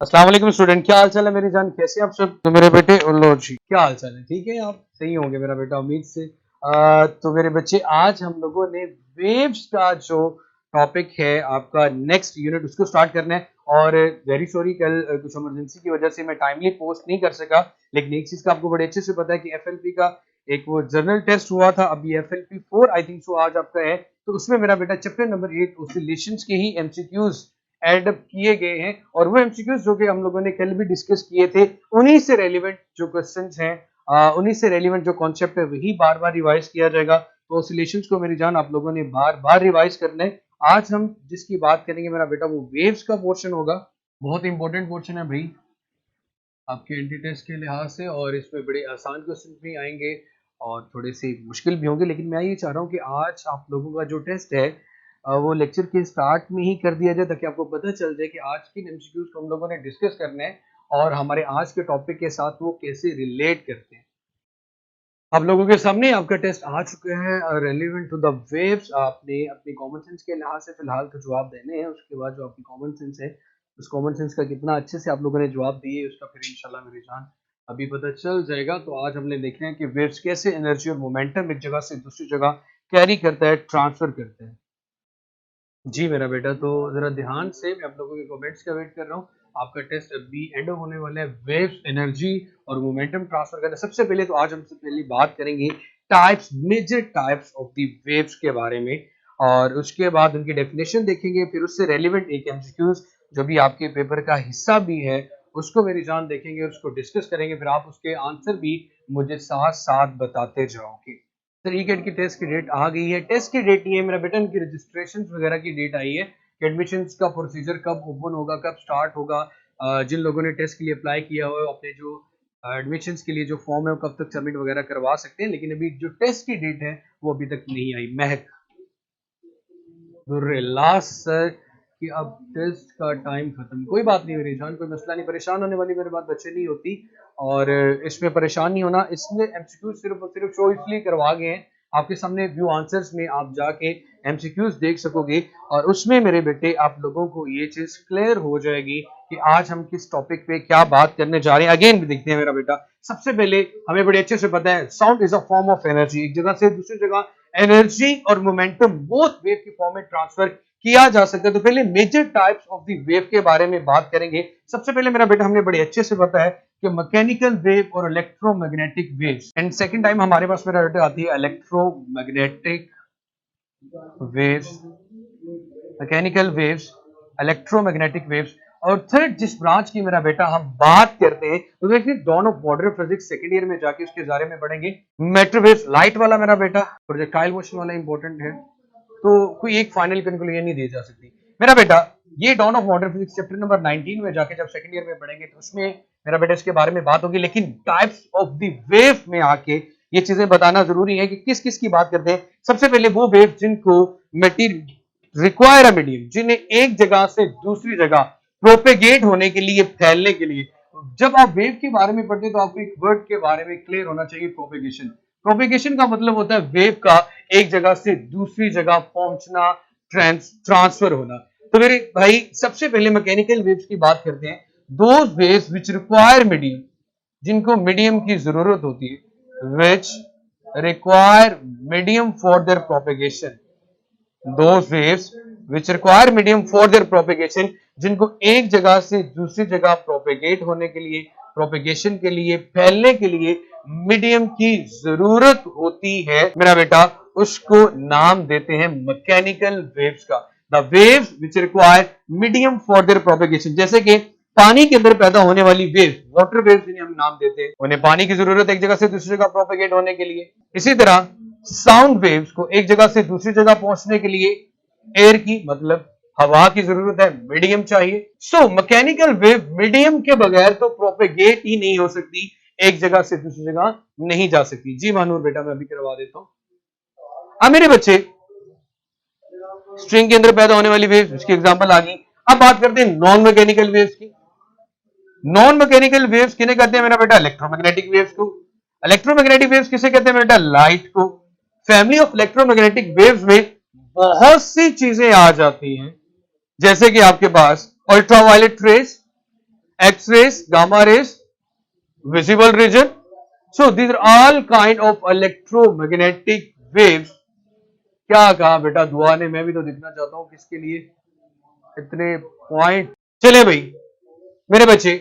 अस्सलाम वालेकुम स्टूडेंट, क्या हाल चाल है मेरी जान? कैसे आप सब? तो मेरे बेटे उल्लो जी, क्या हाल चाल है? ठीक है, आप सही होंगे मेरा बेटा, उम्मीद से। तो मेरे बच्चे, आज हम लोगों ने वेव्स का जो टॉपिक है आपका नेक्स्ट यूनिट, उसको स्टार्ट करना है। और वेरी सॉरी, कल कुछ इमरजेंसी की वजह से मैं टाइमली पोस्ट नहीं कर सका। लेकिन एक चीज का आपको बड़े अच्छे से पता है कि एफएलपी का एक वो जर्नल टेस्ट हुआ था, अभी एफएलपी 4 आई थिंक सो आज आपका है। तो उसमें मेरा बेटा चैप्टर नंबर 8 ऑसिलेशंस के ही एमसीक्यूज एड अप किए गए हैं। और वो एमसीक्यूज जो कि हम लोगों ने कल भी डिस्कस किए थे, उन्हीं से रेलिवेंट जो क्वेश्चंस हैं, उन्हीं से रेलिवेंट जो कॉन्सेप्ट है, वही बार बार रिवाइज किया जाएगा। तो ऑसिलेशंस को मेरी जान आप लोगों ने बार बार रिवाइज करना है। आज हम जिसकी बात करेंगे मेरा बेटा, वो वेव्स का पोर्शन होगा। बहुत इंपॉर्टेंट पोर्शन है भाई आपके एंटी टेस्ट के लिहाज से, और इसमें बड़े आसान क्वेश्चन भी आएंगे और थोड़े से मुश्किल भी होंगे। लेकिन मैं ये चाह रहा हूँ कि आज आप लोगों का जो टेस्ट है वो लेक्चर के स्टार्ट में ही कर दिया जाए, ताकि आपको पता चल जाए कि आज की एमसीक्यूज को हम लोगों ने डिस्कस करना है और हमारे आज के टॉपिक के साथ वो कैसे रिलेट करते हैं। आप लोगों के सामने आपका टेस्ट आ चुका है, रेलिवेंट टू द वेव्स। आपने अपने कॉमन सेंस के लिहाज से फिलहाल तो जवाब देने हैं, उसके बाद जो आपकी कॉमन सेंस है, उस कॉमन सेंस का कितना अच्छे से आप लोगों ने जवाब दिए उसका फिर इंशाल्लाह मेरी जान अभी पता चल जाएगा। तो आज हमने देखना है कि वेव्स कैसे एनर्जी और मोमेंटम एक जगह से दूसरी जगह कैरी करता है, ट्रांसफर करता है। जी मेरा बेटा, तो जरा ध्यान से, मैं आप लोगों के कमेंट्स का वेट कर रहा हूँ। आपका टेस्ट अभी एंड होने वाला है। वेव्स एनर्जी और मोमेंटम ट्रांसफर करना। सबसे पहले तो आज हम सबसे पहले बात करेंगे types, major types of the waves के बारे में, और उसके बाद उनकी डेफिनेशन देखेंगे। फिर उससे रेलिवेंट एक एमसीक्यूज जो भी आपके पेपर का हिस्सा भी है, उसको मेरी जान देखेंगे, उसको डिस्कस करेंगे। फिर आप उसके आंसर भी मुझे साथ साथ बताते जाओगे। सर ई-कैट की टेस्ट की डेट आ गई है। टेस्ट की डेट नहीं है मेरा बेटा, इनकी रजिस्ट्रेशन वगैरह की डेट आई है कि एडमिशन्स का प्रोसीजर कब ओपन होगा, कब स्टार्ट होगा। जिन लोगों ने टेस्ट के लिए अप्लाई किया हुआ है, अपने जो एडमिशन्स के लिए जो फॉर्म है वो कब तक सबमिट वगैरह करवा सकते हैं। लेकिन अभी जो टेस्ट की डेट है वो अभी तक नहीं आई। महक लास्ट सर कि अब टेस्ट का टाइम खत्म। कोई बात नहीं मेरी जान, कोई मसला नहीं, परेशान होने वाली मेरे बात बच्चे नहीं होती। और इसमें परेशान नहीं होना, इसमें एमसीक्यूज सिर्फ और सिर्फ शो इसलिए करवा गए हैं आपके सामने। व्यू आंसर्स में आप जाके एमसीक्यूज देख सकोगे, और उसमें मेरे बेटे आप लोगों को ये चीज क्लियर हो जाएगी कि आज हम किस टॉपिक पे क्या बात करने जा रहे हैं। अगेन भी देखते हैं मेरा बेटा। सबसे पहले हमें बड़े अच्छे से पता है sound is a form of energy. एक जगह से दूसरी जगह एनर्जी और मोमेंटम बोथ वेव की फॉर्म में ट्रांसफर किया जा सकता है। तो पहले major types of the wave के बारे में बात करेंगे। सबसे पहले मेरा बेटा, हमने बड़े अच्छे से पता है कि मैकेनिकल वेव और electromagnetic waves. And second time हमारे पास मेरा बेटा आती है electromagnetic waves, mechanical waves, electromagnetic waves. और थर्ड जिस ब्रांच की मेरा बेटा हम बात करते हैं, तो देखिए dawn of modern physics second year में जाके उसके बारे में पढ़ेंगे। मैटर वेव्स, लाइट वाला मेरा बेटा, प्रोजेक्टाइल मोशन वाला इंपॉर्टेंट है, तो कोई एक फाइनल कंक्लूजन नहीं दी जा सकती मेरा बेटा। ये dawn of modern physics chapter number 19 में जाके जब सेकंड ईयर में पढ़ेंगे, तो उसमें मेरा बेटा इसके बारे में बात होगी। लेकिन टाइप्स ऑफ द वेव में आके ये चीजें बताना जरूरी है कि किस किस की बात करते हैं। सबसे पहले वो वेव जिनको मटेरियल रिक्वायर अ मीडियम, जिन्हें एक जगह से दूसरी जगह प्रोपेगेट होने के लिए, फैलने के लिए। जब आप वेव के बारे में पढ़ते हैं तो आपको एक वर्ड के बारे में क्लियर होना चाहिए, प्रोपेगेशन। प्रोपेगेशन का मतलब होता है वेव का एक जगह से दूसरी जगह पहुंचना, ट्रांसफर होना। तो मेरे भाई सबसे पहले मैकेनिकल वेव्स की बात करते हैं। Those waves which require medium, जिनको मीडियम की जरूरत होती है, which require medium for their propagation. those waves which require medium for their propagation, जिनको एक जगह से दूसरी जगह प्रोपेगेट होने के लिए, प्रोपेगेशन के लिए, फैलने के लिए मीडियम की जरूरत होती है मेरा बेटा, उसको नाम देते हैं मैकेनिकल वेव्स का। The waves which require medium for their propagation, जैसे कि पानी के अंदर पैदा होने वाली वेव्स, वाटर वेव्स जिन्हें हम नाम देते हैं, उन्हें पानी की जरूरत है एक जगह से दूसरी जगह प्रोपेगेट होने के लिए। इसी तरह साउंड वेव्स को एक जगह से दूसरी जगह पहुंचने के लिए एयर की, मतलब हवा की जरूरत है, मीडियम चाहिए। सो मैकेनिकल वेव मीडियम के बगैर तो प्रोपेगेट ही नहीं हो सकती, एक जगह से दूसरी जगह नहीं जा सकती। जी मानूर बेटा, मैं अभी करवा देता हूं। अब मेरे बच्चे, स्ट्रिंग के अंदर पैदा होने वाली वेव्स, इसकी एग्जांपल आ गई। अब बात करते हैं नॉन मैकेनिकल वेव्स की। नॉन मैकेनिकल वेव्स किन्हें कहते हैं मेरा बेटा? इलेक्ट्रोमैग्नेटिक वेव्स को। इलेक्ट्रोमैग्नेटिक वेव्स किसे कहते हैं बेटा? लाइट को। फैमिली ऑफ इलेक्ट्रोमैग्नेटिक वेव्स में बहुत सी चीजें आ जाती हैं, जैसे कि आपके पास ultraviolet rays, X rays, gamma rays, visible region. So these are all kind of electromagnetic waves. क्या कहा बेटा दुआ ने, मैं भी तो दिखना चाहता हूं किसके लिए इतने पॉइंट। चले भाई मेरे बच्चे,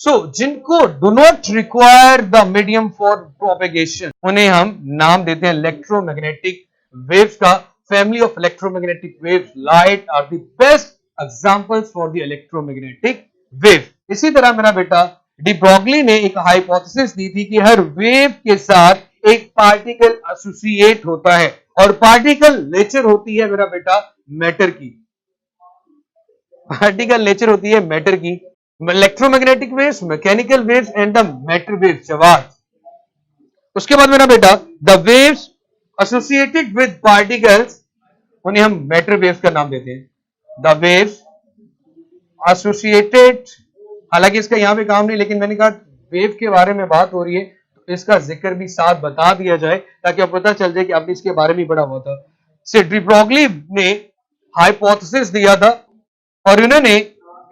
सो जिनको do not require the medium for propagation उन्हें हम नाम देते हैं इलेक्ट्रोमैग्नेटिक वेव्स का। Family of electromagnetic waves, light are the best examples for the electromagnetic wave. इसी तरह मेरा बेटा डी ब्रॉगली ने एक हाइपोथेसिस दी थी कि हर वेव के साथ एक पार्टिकल एसोसिएट होता है, और पार्टिकल नेचर होती है मेरा बेटा मैटर की। पार्टिकल नेचर होती है मैटर की। Electromagnetic waves, mechanical waves and the matter waves. जवाब। उसके बाद मेरा बेटा the waves associated with particles, उन्हें हम मैटर वेव्स का नाम देते हैं। द वेव्स एसोसिएटेड, हालांकि इसका यहां पे काम नहीं, लेकिन मैंने कहा वेव के बारे में बात हो रही है तो इसका जिक्र भी साथ बता दिया जाए ताकि आपको पता चल जाए कि आपने इसके बारे में पढ़ा हुआ था। से डी ब्रॉगली ने हाइपोथेसिस दिया था और उन्होंने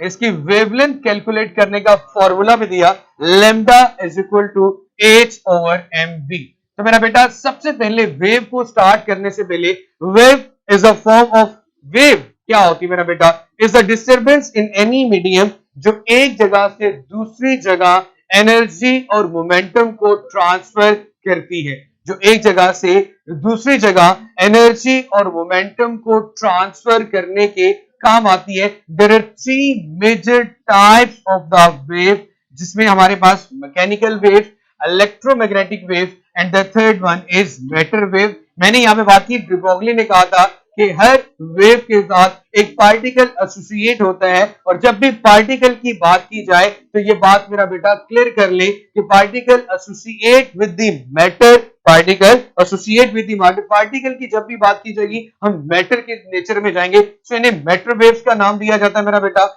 इसकी वेवलेंथ कैलकुलेट करने का फॉर्मूला भी दिया, lambda is equal to h/mv। तो मेरा बेटा सबसे पहले वेव को स्टार्ट करने से पहले, wave is a form of wave क्या होती है मेरा बेटा, is a disturbance in any medium जो एक जगह से दूसरी जगह एनर्जी और मोमेंटम को ट्रांसफर करती है। जो एक जगह से दूसरी जगह एनर्जी और मोमेंटम को ट्रांसफर करने के काम आती है। There are three major types of the wave, जिसमें हमारे पास mechanical wave, electromagnetic wave and the third one is matter wave. मैंने यहां पे बात की, डी ब्रॉगली ने कहा था कि हर वेव के साथ एक पार्टिकल एसोसिएट होता है, और जब भी पार्टिकल की बात की जाए तो ये बात मेरा बेटा क्लियर कर ले कि particle associate with the matter, particle associate with the matter. Particle की जब भी बात की जाएगी हम मैटर के नेचर में जाएंगे, तो इन्हें मैटर वेव्स का नाम दिया जाता है मेरा बेटा।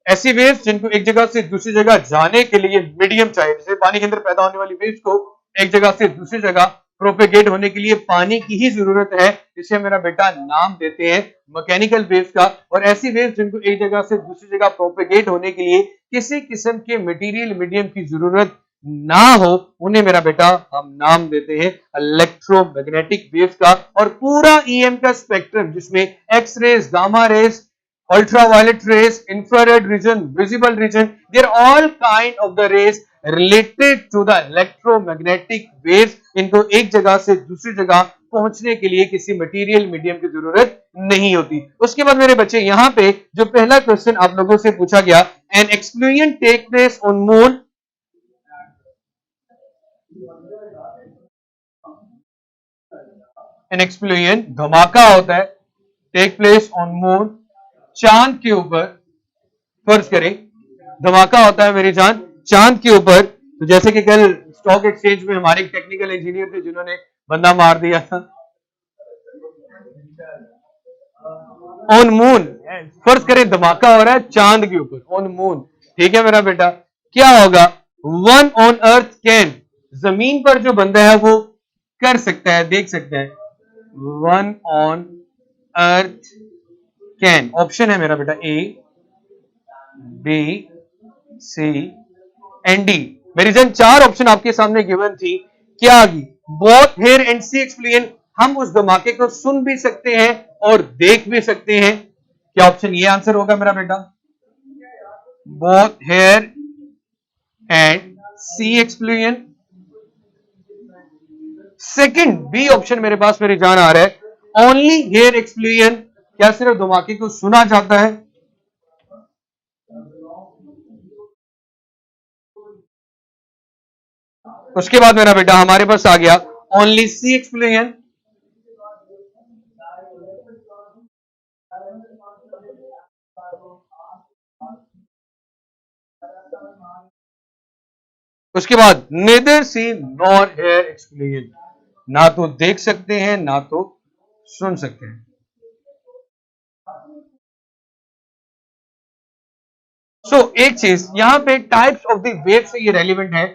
ऐसी वेव्स जिनको एक जगह से दूसरी जगह जाने के लिए मीडियम चाहिए, जैसे पानी के अंदर पैदा होने वाली वेव्स को एक जगह से दूसरी जगह प्रोपेगेट होने के लिए पानी की ही जरूरत है, इसे मेरा बेटा नाम देते हैं मैकेनिकल वेव्स का। और ऐसी वेव्स जिनको एक जगह से दूसरी जगह प्रोपेगेट होने के लिए किसी किस्म के मटेरियल मीडियम की जरूरत ना हो, उन्हें मेरा बेटा हम नाम देते हैं इलेक्ट्रोमैग्नेटिक वेव्स का। और पूरा ईएम का स्पेक्ट्रम, जिसमें X rays, gamma rays, ultraviolet rays, infrared region, visible region, they are all kind of the rays related to the electromagnetic waves। इनको एक जगह से दूसरी जगह पहुंचने के लिए किसी मटेरियल मीडियम की जरूरत नहीं होती। उसके बाद मेरे बच्चे यहां पे जो पहला क्वेश्चन आप लोगों से पूछा गया, an explosion take place on moon, an explosion धमाका होता है, टेक प्लेस ऑन मून, चांद के ऊपर। फर्ज करें धमाका होता है मेरी जान चांद के ऊपर, तो जैसे कि कल स्टॉक एक्सचेंज में हमारे टेक्निकल इंजीनियर थे जिन्होंने बंदा मार दिया था। ऑन मून, फर्ज करें धमाका हो रहा है चांद के ऊपर, ऑन मून, ठीक है मेरा बेटा। क्या होगा, वन ऑन अर्थ कैन, जमीन पर जो बंदा है वो कर सकता है, देख सकता है। One on earth can, option है मेरा बेटा ए, बी, सी एंड डी। मेरी जन चार ऑप्शन आपके सामने गिवन थी, क्या आ गई, both hear and see explosion. हम उस धमाके को सुन भी सकते हैं और देख भी सकते हैं। क्या ऑप्शन ये आंसर होगा मेरा बेटा, both hear and see explosion. Second B option मेरे पास मेरी जान आ रहा है, ओनली हेयर एक्सप्लेन। क्या सिर्फ धमाके को सुना जाता है? उसके बाद मेरा बेटा हमारे पास आ गया ओनली सी एक्सप्लेन। उसके बाद नेदर सी नॉर हेयर एक्सप्लेन, ना तो देख सकते हैं ना तो सुन सकते हैं। एक चीज यहां पे टाइप्स ऑफ द वेव से ये रेलिवेंट है।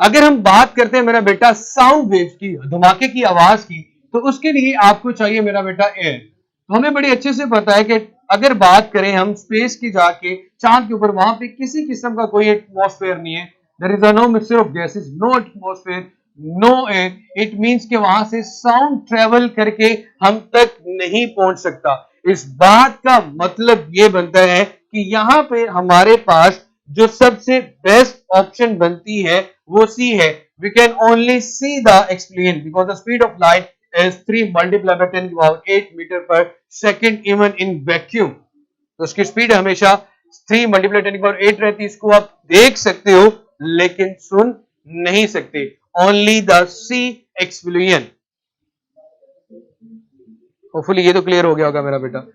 अगर हम बात करते हैं मेरा बेटा साउंड वेव्स की, धमाके की आवाज की, तो उसके लिए आपको चाहिए मेरा बेटा एयर। तो हमें बड़ी अच्छे से पता है कि अगर बात करें हम स्पेस की जाके चांद के ऊपर, वहां पे किसी किस्म का कोई एटमॉस्फेयर नहीं है, there is no mixture of gases, no atmosphere, no air, it means कि वहां से साउंड ट्रेवल करके हम तक नहीं पहुंच सकता। इस बात का मतलब ये बनता है कि यहां पे हमारे पास जो सबसे बेस्ट ऑप्शन बनती है वो सी है। We can only see the explosion because the speed of light is 3 multiplied by 10 power 8 metre per second even in vacuum. तो उसकी स्पीड हमेशा 3 मल्टीप्लाई 10 पावर 8 रहती है। इसको आप देख सकते हो लेकिन सुन नहीं सकते। Only the see explosion. Hopefully ये तो क्लियर हो गया होगा मेरा बेटा।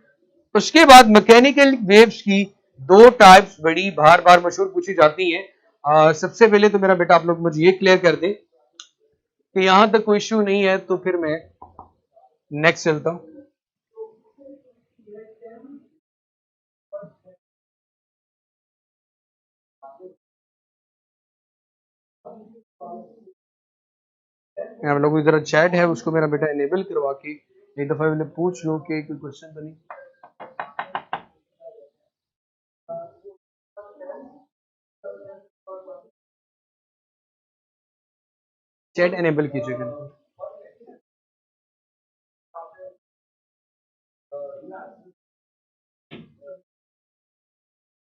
उसके बाद मैकेनिकल वेव्स की दो टाइप्स बड़ी बार बार मशहूर पूछी जाती हैं। सबसे पहले तो मेरा बेटा आप लोग मुझे ये क्लियर कर दें कि यहां तक कोई इश्यू नहीं है, तो फिर मैं नेक्स्ट चलता हूं। आप लोग इधर चैट है उसको मेरा बेटा इनेबल करवा के एक दफा मैंने पूछ लो कि कोई क्वेश्चन तो नहीं। चैट इनेबल कीजिएगा।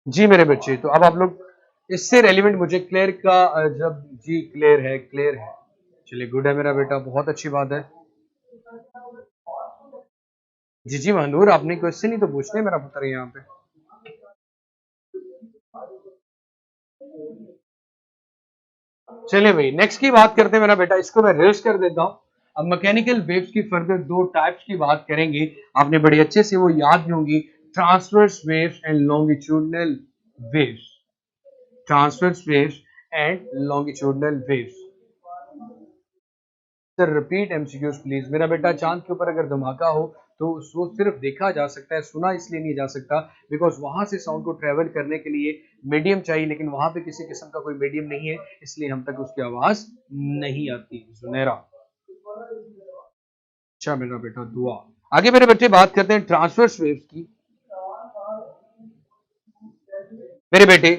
जी मेरे बच्चे, तो अब आप लोग इससे रेलिवेंट मुझे क्लियर का जब जी क्लियर है, क्लियर है, चलिए गुड है मेरा बेटा, बहुत अच्छी बात है। जी जी महानूर, आपने क्वेश्चन ही तो पूछने मेरा पुत्र यहाँ पे। चलिए भाई नेक्स्ट की बात करते हैं मेरा बेटा, इसको मैं रिवर्स कर देता हूं। अब मैकेनिकल वेव्स की फर्दर दो टाइप्स की बात करेंगे, आपने बड़ी अच्छे से वो याद भी होंगी, transverse waves and longitudinal waves. Transverse waves and longitudinal waves. Sir repeat MCQs please. मेरा बेटा चांद के ऊपर अगर धमाका हो तो उसको सिर्फ देखा जा सकता है, सुना इसलिए नहीं जा सकता बिकॉज वहां से साउंड को ट्रेवल करने के लिए मीडियम चाहिए, लेकिन वहां पे किसी किस्म का कोई मीडियम नहीं है, इसलिए हम तक उसकी आवाज नहीं आती। सुनहरा। अच्छा मेरा बेटा दुआ। आगे मेरे बच्चे बात करते हैं ट्रांसवर्स वेव्स की। मेरे बेटे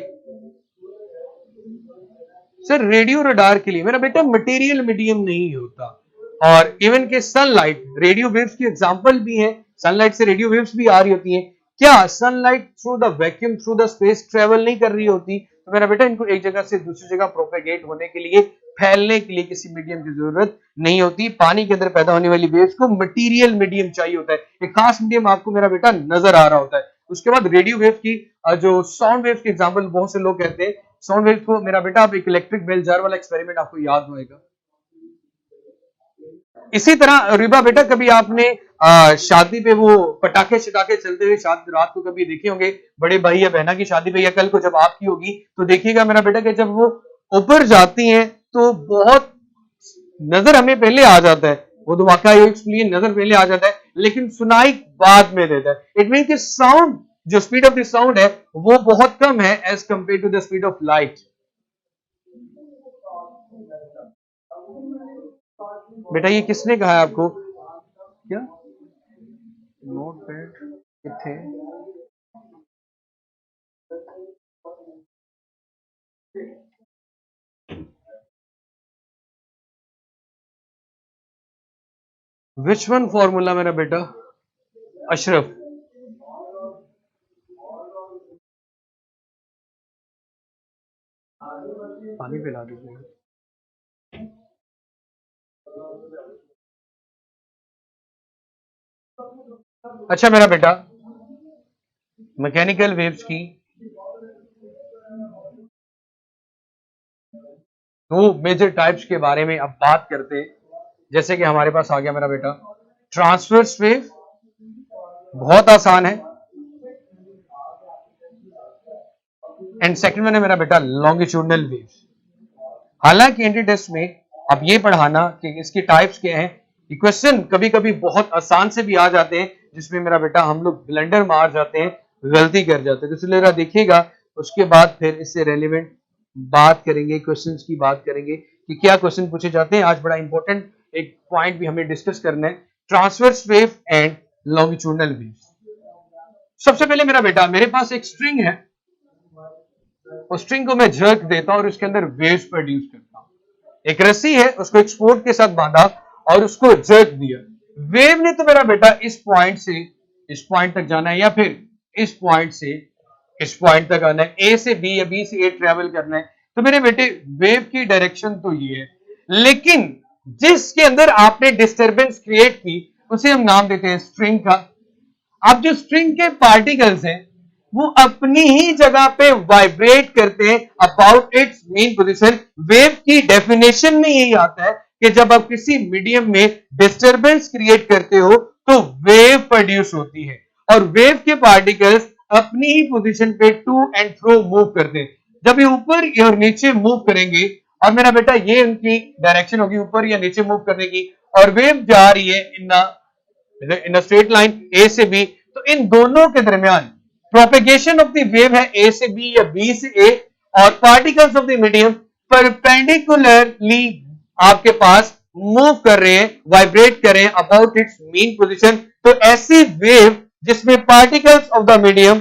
सर रेडियो रडार के लिए मेरा बेटा मटेरियल मीडियम नहीं होता, और इवन के सनलाइट रेडियो वेव्स की एग्जांपल भी है, सनलाइट से रेडियो वेव्स भी आ रही होती हैं। क्या sunlight through the vacuum through the space travel नहीं कर रही होती? तो मेरा बेटा इनको एक जगह से दूसरी जगह प्रोपेगेट होने के लिए, फैलने के लिए किसी मीडियम की जरूरत नहीं होती। पानी के अंदर पैदा होने वाली वेव्स को मटेरियल मीडियम चाहिए होता है, एक खास मीडियम आपको मेरा बेटा नजर आ रहा होता है। उसके बाद रेडियो वेव की जो साउंड वेव की एग्जांपल बहुत से लोग कहते हैं, साउंड वेव को मेरा बेटा आप एक इलेक्ट्रिक बेल जार वाला एक्सपेरिमेंट आपको याद होगा। इसी तरह रिबा बेटा कभी आपने शादी पे वो पटाखे छटाखे चलते हुए शादी रात को कभी देखे होंगे, बड़े भाई या बहना की शादी पे या कल को जब आपकी होगी तो देखिएगा मेरा बेटा कि जब वो ऊपर जाती हैं तो बहुत नजर हमें पहले आ जाता है, वो धमाका एक्सप्लेन नजर पहले आ जाता है लेकिन सुनाई बाद में देता है। इट मीन कि साउंड जो स्पीड ऑफ द साउंड है वो बहुत कम है as compare to the speed of light. बेटा ये किसने कहा है आपको? क्या नोट पैड किथे? विच वन फॉर्मूला मेरा बेटा? अशरफ पानी पिला दीजिए। अच्छा मेरा बेटा मैकेनिकल वेव्स की दो मेजर टाइप्स के बारे में अब बात करते हैं। जैसे कि हमारे पास आ गया मेरा बेटा ट्रांसवर्स वेव, बहुत आसान है, एंड सेकंड वन है मेरा बेटा लॉन्गिट्यूडनल वेव्स। हालांकि एंट्री टेस्ट में अब ये पढ़ाना कि इसके टाइप्स क्या हैं, ये क्वेश्चन कभी कभी बहुत आसान से भी आ जाते हैं जिसमें मेरा बेटा हम लोग ब्लंडर मार जाते हैं, गलती कर जाते हैं, तो इसलिए देखिएगा उसके बाद फिर इससे रेलिवेंट बात करेंगे, क्वेश्चंस की बात करेंगे कि क्या क्वेश्चन पूछे जाते हैं। आज बड़ा इंपॉर्टेंट एक पॉइंट भी हमें डिस्कस करना है, transverse wave and longitudinal waves. सबसे पहले मेरा बेटा, मेरे पास एक स्ट्रिंग है, उस स्ट्रिंग को मैं जर्क देता हूं और उसके अंदर वेव्स प्रोड्यूस करता हूं। एक रस्सी है, उसको एक स्पोर्ट के साथ बांधा और उसको जर्क दिया। वेव ने तो मेरा बेटा इस पॉइंट से इस पॉइंट तक जाना है, या फिर इस पॉइंट से इस पॉइंट तक आना है, ए से बी या बी से ए ट्रेवल करना है। तो मेरे बेटे वेव की डायरेक्शन तो ये है, लेकिन जिसके अंदर आपने डिस्टरबेंस क्रिएट की उसे हम नाम देते हैं स्ट्रिंग का। अब जो स्ट्रिंग के पार्टिकल्स हैं वो अपनी ही जगह पे वाइब्रेट करते हैं about it's main position. Wave की डेफिनेशन में यही आता है कि जब आप किसी मीडियम में डिस्टरबेंस क्रिएट करते हो तो वेव प्रोड्यूस होती है, और वेव के पार्टिकल्स अपनी ही पोजीशन पे टू एंड फ्रो मूव करते हैं। जब ये ऊपर और नीचे मूव करेंगे, और मेरा बेटा ये उनकी डायरेक्शन होगी ऊपर या नीचे मूव करने की, और वेव जा रही है इन अ स्ट्रेट लाइन ए से बी, तो इन दोनों के दरमियान प्रोपेगेशन ऑफ द वेव है ए से बी या बी से ए, और particles of the medium perpendicularly आपके पास मूव कर रहे हैं, वाइब्रेट कर रहे हैं अबाउट इट्स मीन पोजीशन। तो ऐसी वेव जिसमें particles of the medium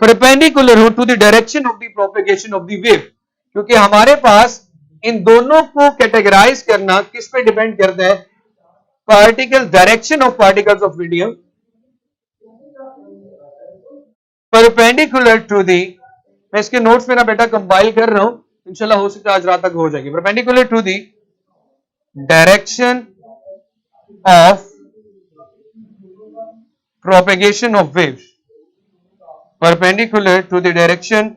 perpendicular हो to the direction of the propagation of the wave, क्योंकि हमारे पास इन दोनों को कैटेगराइज करना किस पे डिपेंड करता है, particle direction of particles of medium perpendicular to the, मैं इसके नोट्स मेरा बेटा कंपाइल कर रहा हूं, इंशाल्लाह हो सकता है आज रात तक हो जाएगी। Perpendicular to the direction of propagation of waves, perpendicular to the direction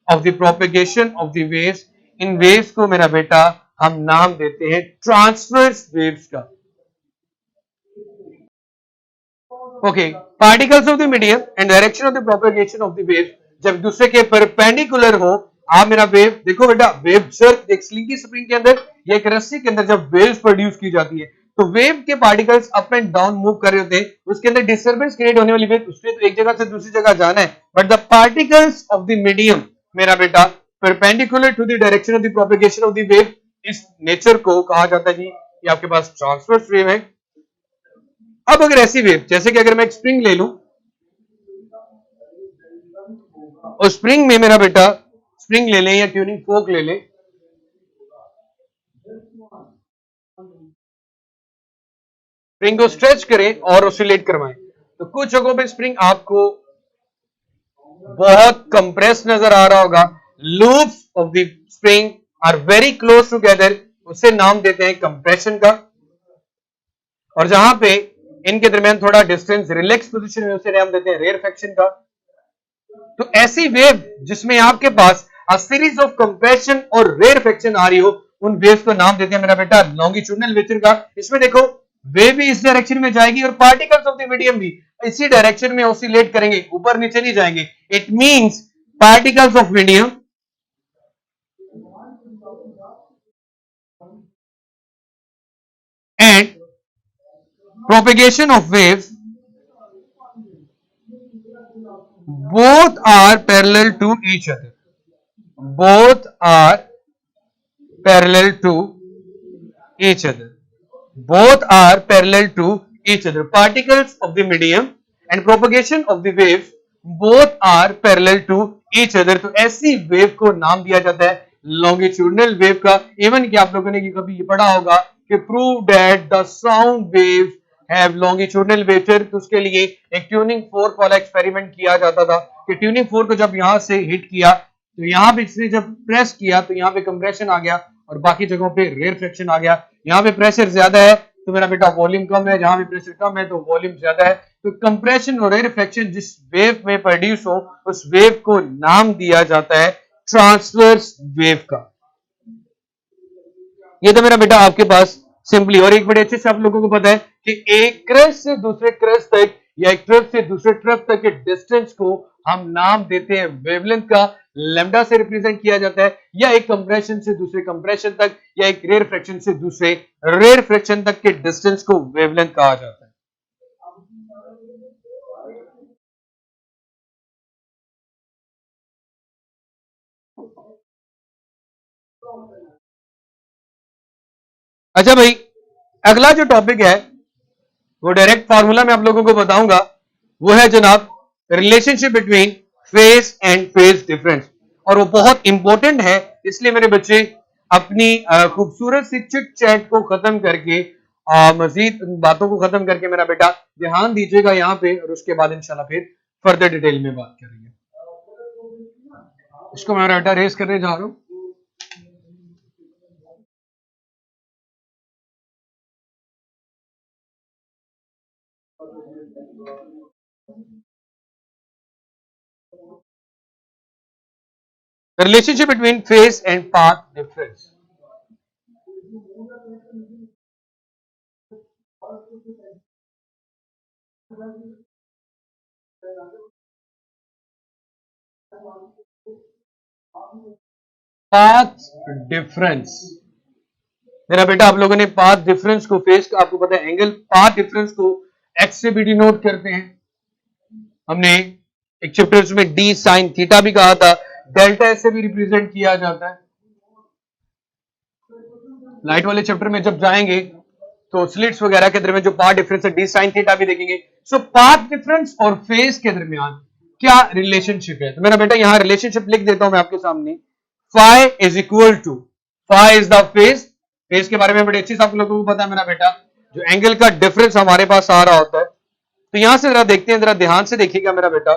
of the propagation of the waves. इन वेव्स को मेरा बेटा हम नाम देते हैं ट्रांसवर्स वेव्स का। Okay, particles of the medium and direction of the propagation of the wave जब दूसरे के परपेंडिकुलर हो, आप मेरा वेव देखो बेटा, वेव जर्क एक स्लिंगी स्प्रिंग के अंदर या एक रस्सी के अंदर जब वेव्स प्रोड्यूस की जाती है तो वेव के particles up and down move कर रहे होते हैं, उसके अंदर डिस्टर्बेंस क्रिएट होने वाली वेव, उसने तो एक जगह से दूसरी जगह जाना है, but the particles of the medium मेरा बेटा perpendicular to the direction of the propagation of the wave, इस नेचर को कहा जाता है जी कि आपके पास ट्रांसवर्स वेव है। अब अगर ऐसी वेव, जैसे कि अगर मैं एक स्प्रिंग ले लूं और स्प्रिंग में मेरा बेटा स्प्रिंग ले लें या ट्यूनिंग फोक ले लें, स्प्रिंग को स्ट्रेच करें और ऑसिलेट करवाएं, तो कुछ जगहों पे स्प्रिंग आपको बहुत कंप्रेस नजर आ रहा होगा। Loops of the spring are very close together, उसे नाम देते हैं कंप्रेशन का, और जहां पे इनके दरमियान थोड़ा डिस्टेंस रिलैक्स पोजीशन में उसे नाम देते हैं रेयरफैक्शन का। तो ऐसी वेव जिसमें आपके पास अ सीरीज ऑफ कंप्रेशन और रेयरफैक्शन आ रही हो, उन वेव्स को नाम देते हैं मेरा बेटा लॉन्गिट्यूडिनल वेव का। इसमें देखो वेव भी इस डायरेक्शन में जाएगी और पार्टिकल्स ऑफ द मीडियम भी इसी डायरेक्शन में ऑसिलेट करेंगे, ऊपर नीचे नहीं जाएंगे। It means particles of medium and propagation of waves both are parallel to each other, both are parallel to each other, both are parallel to each other, particles of the medium and propagation of the waves both are parallel to each other। तो ऐसी wave को नाम दिया जाता है longitudinal wave का। Even कि आप लोगों ने कभी ये पढ़ा होगा कि prove that the sound waves have longitudinal wave, तो उसके लिए एक ट्यूनिंग फोर्क वाला एक्सपेरिमेंट किया जाता था कि ट्यूनिंग फोर्क को जब यहां से हिट किया तो यहां पे इसने जब प्रेस किया तो यहां पे कंप्रेशन आ गया और बाकी जगहों पे रेयरफैक्शन आ गया। यहां पे प्रेशर ज्यादा है तो मेरा बेटा वॉल्यूम कम है, जहां पे प्रेशर कम है तो वॉल्यूम ज्यादा है। तो कंप्रेशन और रेयरफैक्शन जिस वेव में प्रोड्यूस हो उस वेव को नाम दिया जाता है ट्रांसवर्स वेव का। ये तो मेरा बेटा आपके पास सिंपली, और एक बड़े अच्छे से आप लोगों को पता है कि एक क्रस्ट से दूसरे क्रस्ट तक या एक ट्रफ से दूसरे ट्रफ तक के डिस्टेंस को हम नाम देते हैं वेवलेंथ का। लैम्डा से रिप्रेजेंट किया जाता है, या एक कंप्रेशन से दूसरे कंप्रेशन तक या एक रेयरफैक्शन से दूसरे रेयरफैक्शन तक के डिस्टेंस को वेवलेंथ कहा जाता है। अच्छा भाई, अगला जो टॉपिक है वो डायरेक्ट फार्मूला मैं आप लोगों को बताऊंगा, वो है जनाब relationship between phase and phase difference, और वो बहुत इंपॉर्टेंट है। इसलिए मेरे बच्चे अपनी खूबसूरत सी चिट चैट को खत्म करके मजीद बातों को खत्म करके मेरा बेटा ध्यान दीजिएगा यहाँ पे, और उसके बाद इंशाल्लाह फिर फर्दर डिटेल में बात करेंगे। इसको मैं बेटा रेस करने जा रहा हूं। The relationship between phase and path difference. Path difference, मेरा बेटा आप लोगों ने पाथ डिफरेंस को, फेस का आपको पता है एंगल, पाथ डिफरेंस को एक्स से भी डिनोट करते हैं। हमने एक चैप्टर में डी साइन थीटा भी कहा था, डेल्टा एस से भी रिप्रेजेंट किया जाता है। लाइट वाले चैप्टर में जब जाएंगे तो स्लिट्स वगैरह के दरमियान जो पाथ डिफरेंस है डी साइन थीटा भी देखेंगे। सो पाथ डिफरेंस और फेज के दरमियान क्या रिलेशनशिप है, तो मेरा बेटा यहां रिलेशनशिप लिख देता हूं मैं आपके सामने। Phi is equal to, phi is the phase, phase के बारे में बड़े अच्छे से आप लोगों को पता है मेरा बेटा, जो एंगल का डिफरेंस हमारे पास आ रहा होता है। तो यहां से जरा देखते हैं, जरा ध्यान से देखिएगा मेरा बेटा,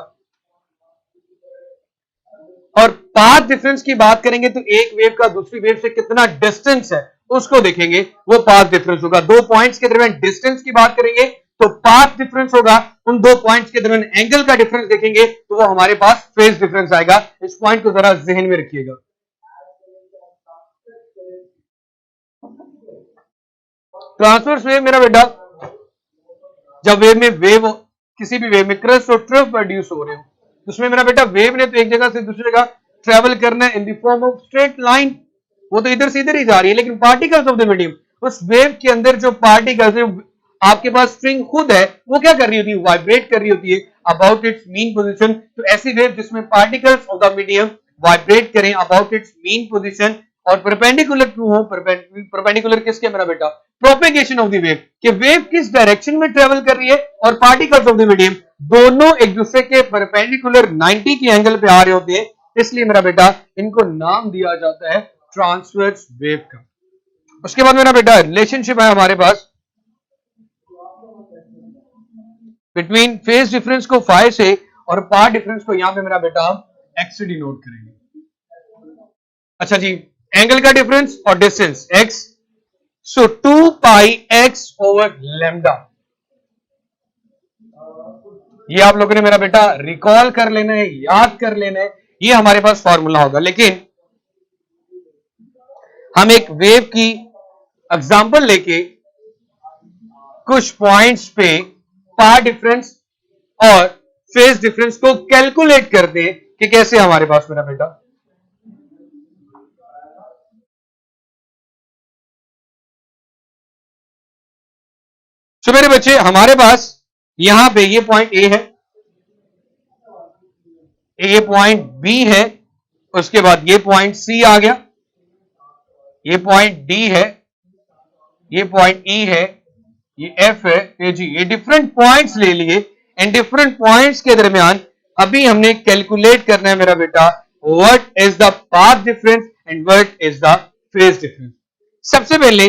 और पाथ डिफरेंस की बात करेंगे तो एक वेव का दूसरी वेव से कितना डिस्टेंस है उसको देखेंगे, वो पाथ डिफरेंस होगा। दो पॉइंट्स के दरमियान डिस्टेंस की बात करेंगे तो पाथ डिफरेंस होगा, उन दो पॉइंट्स के दरमियान एंगल का डिफरेंस देखेंगे तो वो हमारे पास फेज डिफरेंस आएगा। इस पॉइंट को जरा जहन में रखिएगा। ट्रांसवर्स वेव मेरा बेटा, जब वेव किसी भी वेव में क्रस्ट और ट्रफ प्रोड्यूस हो रहे हो, उसमें मेरा बेटा वेव ने तो एक जगह से दूसरी जगह ट्रेवल करना है in the form of straight line, वो तो इधर से इधर ही जा रही है, लेकिन पार्टिकल्स ऑफ द मीडियम, उस वेव के अंदर जो पार्टिकल्स है, आपके पास स्ट्रिंग खुद है, वो क्या कर रही होती है, वाइब्रेट कर रही होती है अबाउट इट्स मीन पोजीशन। तो ऐसी वेव जिसमें particles of the medium vibrate करें अबाउट इट्स मीन पोजीशन और परपेंडिकुलर टू हो, परपेंडिकुलर किसके मेरा बेटा, प्रोपेगेशन ऑफ द वेव, कि वेव किस डायरेक्शन में ट्रेवल कर रही है और पार्टिकल्स ऑफ द मीडियम दोनों एक दूसरे के परपेंडिकुलर 90 के एंगल पे आ रहे होते हैं, इसलिए मेरा बेटा इनको नाम दिया जाता है ट्रांसवर्स वेव का। उसके बाद मेरा बेटा रिलेशनशिप है हमारे पास बिटवीन फेज डिफरेंस को फाई से और पाथ डिफरेंस को यहां पे मेरा बेटा हम एक्स से डिनोट करेंगे। अच्छा जी, एंगल का डिफरेंस और डिस्टेंस एक्स, सो 2 पाई एक्स ओवर लैम्डा, ये आप लोगों ने मेरा बेटा रिकॉल कर लेना है, याद कर लेना है, ये हमारे पास फॉर्मूला होगा। लेकिन हम एक वेव की एग्जांपल लेके कुछ पॉइंट्स पे पाथ डिफरेंस और फेज डिफरेंस को कैलकुलेट करते हैं कि कैसे हमारे पास मेरा बेटा, तो मेरे बच्चे हमारे पास यहां पे ये पॉइंट ए है, ये पॉइंट बी है, उसके बाद ये पॉइंट सी आ गया, ये पॉइंट डी है, ये पॉइंट ई है, ये एफ है, ये जी, ये डिफरेंट पॉइंट्स ले लिए। इन डिफरेंट पॉइंट्स के दरमियान अभी हमने कैलकुलेट करना है मेरा बेटा what is the path difference and what is the phase difference. सबसे पहले